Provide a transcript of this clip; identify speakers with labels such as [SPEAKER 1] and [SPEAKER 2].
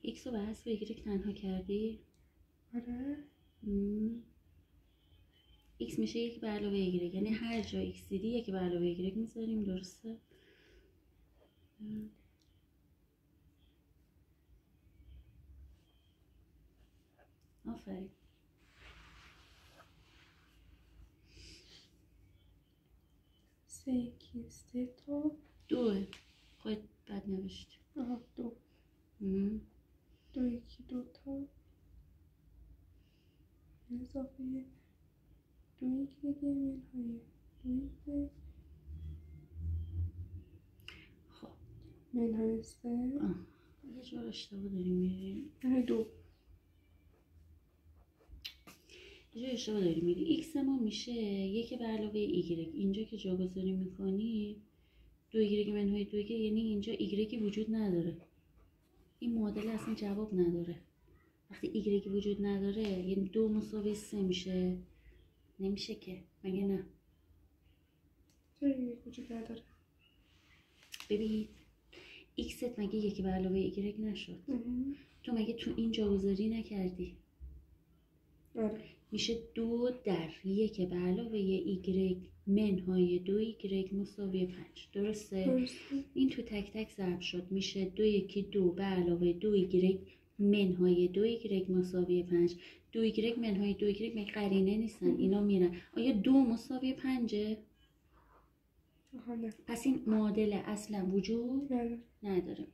[SPEAKER 1] ایکس رو به حذف ایگرگ تنها کردی؟
[SPEAKER 2] آره.
[SPEAKER 1] ایکس میشه 1 به علاوه ایگرگ، یعنی هر جا ایکس دیدی 1 به علاوه ایگرگ میذاریم، درسته؟ آفرین.
[SPEAKER 2] 3 3 تا
[SPEAKER 1] 2 خواهد بد نوشت.
[SPEAKER 2] 2 2 تا اضافه 2 ایگرگ منهای 2 ایگرگ
[SPEAKER 1] خب
[SPEAKER 2] منهای 3
[SPEAKER 1] یه جور اشتباه داریم میریم.
[SPEAKER 2] منهای 2
[SPEAKER 1] یه جور اشتباه داریم میری. ایکس ما میشه 1 به علاوه ایگرگ. اینجا که جاگذاری میکنی 2 ایگرگ منهای 2 ایگرگ، یعنی اینجا ایگرگی وجود نداره. این معادله اصلا جواب نداره. وقتی ایگرگی وجود نداره یعنی 2 مساوی 3 میشه؟ نمیشه که، مگه نه؟
[SPEAKER 2] چرا ایگرگ وجود نداره؟
[SPEAKER 1] ببین ایکست مگه 1 به علاوه ایگرگ نشد؟ تو مگه تو این جاگذاری نکردی؟
[SPEAKER 2] آره.
[SPEAKER 1] میشه 2 در 1 به علاوه ایگرگ منهای 2 ایگرگ مساوی 5. درسته؟ این تو تک تک ضرب شد، میشه 2 1 2 به علاوه 2 ایگرگ منهای 2 ایگرگ مساوی 5. 2 ایگرگ منهای 2 ایگرگ مگه قرینه نیستن؟ اینا میرن. آیا 2 مساوی 5؟
[SPEAKER 2] نه.
[SPEAKER 1] پس این معادله اصلا وجود نداره.